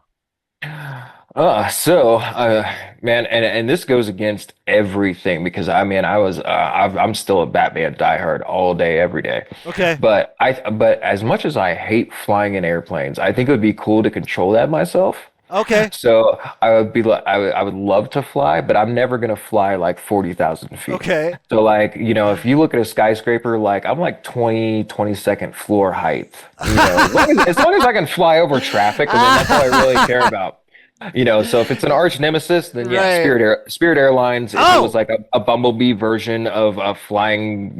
Man, and this goes against everything because I mean, I'm still a Batman diehard all day, every day. Okay. But as much as I hate flying in airplanes, I think it would be cool to control that myself. Okay. So I would be like, I would love to fly, but I'm never gonna fly like 40,000 feet. Okay. So like, if you look at a skyscraper, like I'm like 22nd floor height. As long as I can fly over traffic, and then that's all I really care about. So if it's an arch nemesis, then yeah, Right. Spirit Airlines. If it was Oh, like a Bumblebee version of a flying,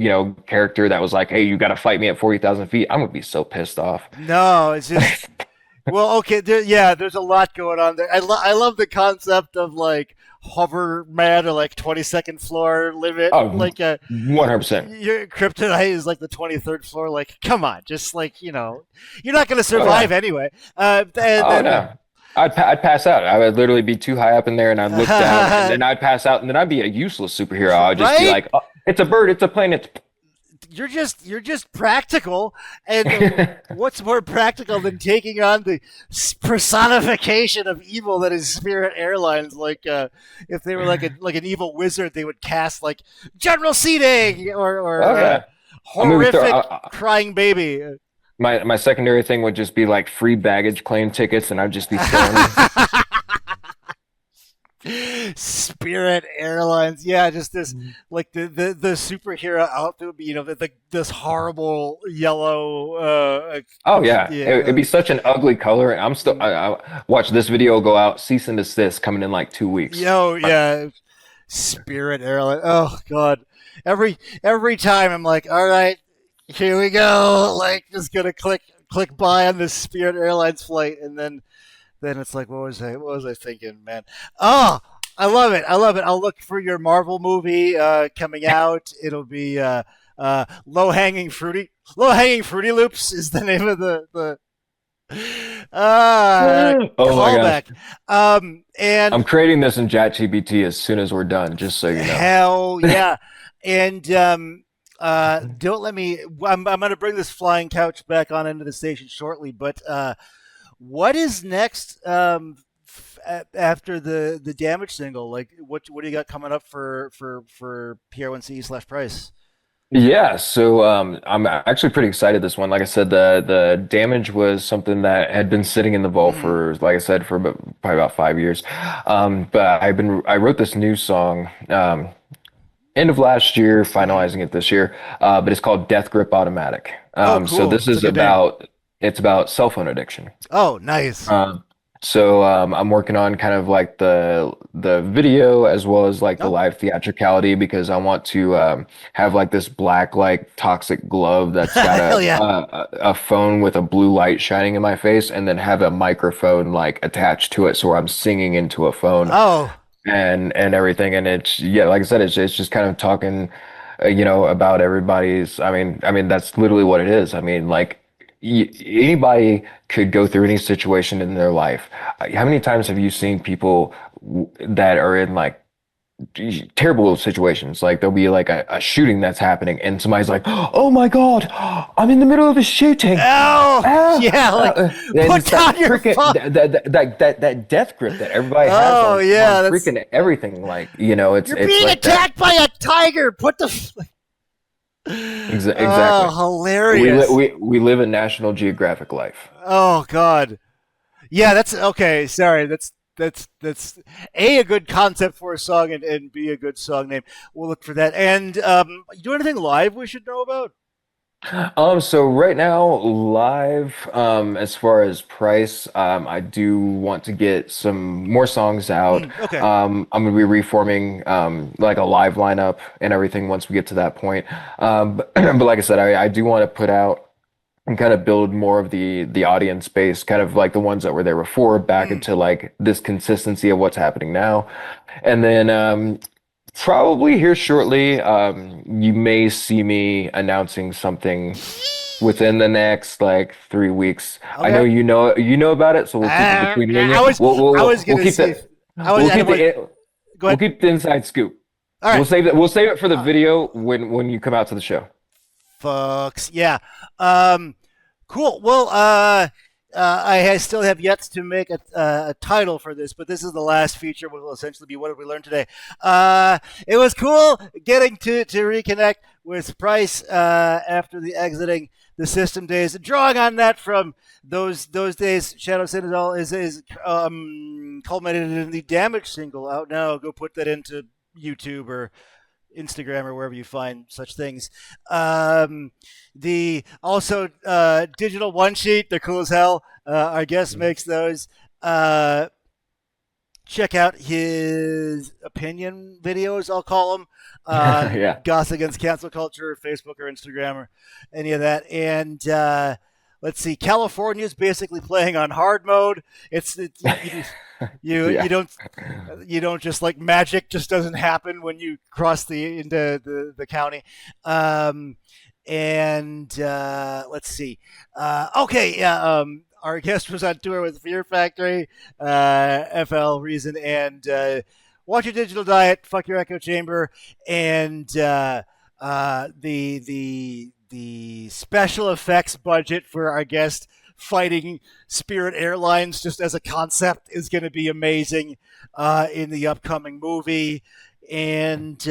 character that was like, hey, you got to fight me at 40,000 feet, I'm gonna be so pissed off. no, it's just well, okay, yeah, there's a lot going on there. I love the concept of like hover man or like 22nd floor limit. Oh, Like 100%. your kryptonite is like the 23rd floor. Like, come on, just like you're not gonna Oh survive yeah. anyway. And Oh then no. I'd pass out. I would literally be too high up in there, and I'd look down, and then I'd pass out, and then I'd be a useless superhero. I'd just be right? like, oh, "It's a bird. It's a plane. It's." You're just practical, and what's more practical than taking on the personification of evil that is Spirit Airlines? Like, if they were like an evil wizard, they would cast like General Seating or Okay. I mean, horrific crying baby. my secondary thing would just be like free baggage claim tickets, and I'd just be throwing. Spirit Airlines, yeah, just this like the superhero outfit, this horrible yellow, Oh yeah, it'd yeah, be such an ugly color, and I'm still. I watch this video go out, cease and desist, coming in like 2 weeks. yo, yeah, Spirit Airlines. Oh God, every time I'm like, all right, here we go, like just gonna click buy on this Spirit Airlines flight, and then it's like, what was I thinking, man? Oh, I love it. I love it. I'll look for your Marvel movie coming out. It'll be low hanging fruity loops is the name of the Oh my gosh, callback. And I'm creating this in ChatGPT as soon as we're done, just so you know. hell yeah. And don't let me. I'm going to bring this flying couch back on into the station shortly, but what is next after the damage single? Like, what do you got coming up for PR1CE / Price? Yeah, so I'm actually pretty excited this one. Like I said, the damage was something that had been sitting in the vault Mm, for, like I said, for probably about 5 years. But I wrote this new song end of last year, mm. finalizing it this year. But it's called Death Grip Automatic. Oh, So cool. this It's a is good name. about cell phone addiction. Oh, nice. Um, so I'm working on kind of like the video as well as like the Oh, live theatricality because I want to have like this black like toxic glove that's got hell yeah. a phone with a blue light shining in my face and then have a microphone like attached to it so I'm singing into a phone Oh, and everything and it's yeah like I said it's just kind of talking about everybody's I mean that's literally what it is. I mean like anybody could go through any situation in their life. How many times have you seen people that are in like terrible situations? Like there'll be like a shooting that's happening and somebody's like, "Oh my God, I'm in the middle of a shooting." oh, yeah. Like, And put it's that down your freaking phone. that death grip that everybody has Oh, on yeah. That's freaking everything. Like You're it's being like that. attacked by a tiger. Put the. Exactly. Oh, hilarious. We live a National Geographic life. Oh God. Yeah, that's okay. Sorry, that's a good concept for a song and b a good song name. We'll look for that. And you do anything live we should know about? So right now, live, as far as price, I do want to get some more songs out. Okay. I'm gonna be reforming, like a live lineup and everything once we get to that point. But like I said, I do want to put out and kind of build more of the audience base, kind of like the ones that were there before, back Mm. into like this consistency of what's happening now. And then, probably here shortly, you may see me announcing something within the next like 3 weeks. I know Okay. you know about it, so we'll keep it between me and I you. was I was We'll gonna keep see if the I was we'll I keep was go we'll ahead. keep the inside scoop. All right. We'll save it for the video when you come out to the show. Fucks. Yeah. Um, cool. Well, I still have yet to make a title for this, but this is the last feature, which will essentially be what did we learn today. It was cool getting to reconnect with Price after the exiting the system days. Drawing on that from those days, Shadow Citadel is culminated in the Damage single out now. Go put that into YouTube or Instagram or wherever you find such things. The also digital one sheet, they're cool as hell. Our guest makes those. Uh, Check out his opinion videos, I'll call them, on Yeah. Goss Against Cancel Culture, Facebook or Instagram or any of that. And let's see, California is basically playing on hard mode. You Yeah. don't just like magic just doesn't happen when you cross into the county. Um, and let's see. Okay, yeah. Our guest was on tour with Fear Factory, FL Reason, and Watch Your Digital Diet, Fuck Your Echo Chamber, and the special effects budget for our guest fighting Spirit Airlines just as a concept is going to be amazing in the upcoming movie. And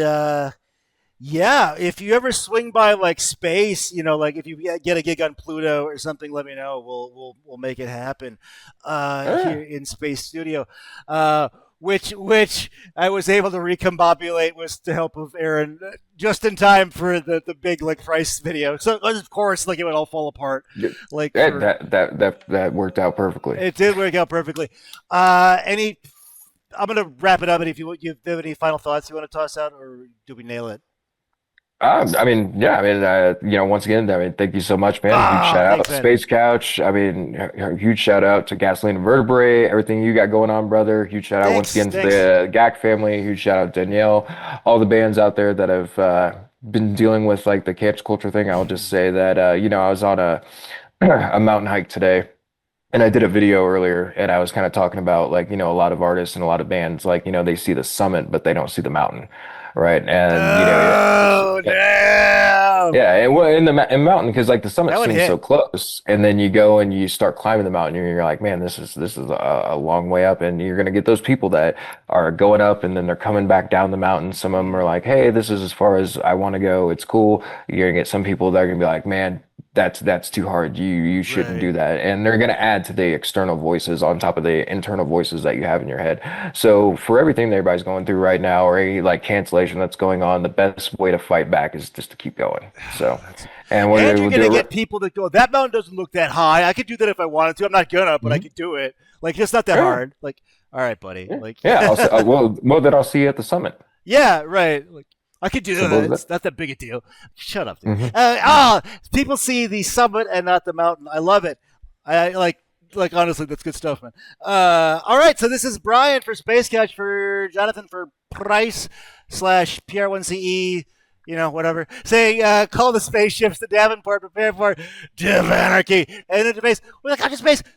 yeah, if you ever swing by like space, like if you get a gig on Pluto or something, let me know. We'll make it happen here Ah. in Space Studio. Uh, which I was able to recombobulate with the help of Aaron just in time for the big like price video. So of course, like it would all fall apart. Like That worked out perfectly. it did work out perfectly. Any? I'm gonna wrap it up. And if you have any final thoughts you want to toss out, or do we nail it? I mean, yeah, I mean, once again, I mean, thank you so much, man. Huge shout out, Thanks, man. Space Couch. I mean, huge shout out to Gasoline and Vertebrae, everything you got going on, brother. Huge shout out once again to the GAC family. Huge shout out Danielle, all the bands out there that have been dealing with like the cancel culture thing. I'll just say that, I was on a a mountain hike today. And I did a video earlier and I was kind of talking about like, a lot of artists and a lot of bands, like, they see the summit, but they don't see the mountain. Right. And, Oh, damn. yeah. And well, in mountain, because like the summit That would seems hit. so close. And then you go and you start climbing the mountain and you're like, man, this is a long way up. And you're going to get those people that are going up and then they're coming back down the mountain. Some of them are like, hey, this is as far as I want to go. It's cool. You're going to get some people that are going to be like, man, that's too hard. You shouldn't Right. do that. And they're going to add to the external voices on top of the internal voices that you have in your head. So for everything that everybody's going through right now, or any like cancellation that's going on, the best way to fight back is just to keep going. So, and And you're we'll gonna do get it. people that go, that mountain doesn't look that high. I could do that if I wanted to. I'm not gonna, but I could do it. Like it's not that Yeah. hard. Like, all right, buddy. Like, Yeah, well, then I'll see you at the summit. yeah, right. Like, I could do So that. those- It's not that big a deal. Shut up, dude. Mhm. People see the summit and not the mountain. I love it. I like honestly, that's good stuff, man. All right, so this is Brian for Space Couch, for Jonathan for Price / PR1CE, whatever. Saying, call the spaceships to Davenport, prepare for Div Anarchy, and into space. We're like,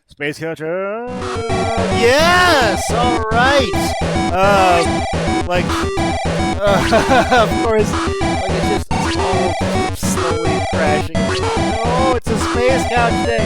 Space Couch. Yes, all right. Of course, like it's all slowly crashing. Oh, it's a Space Couch day.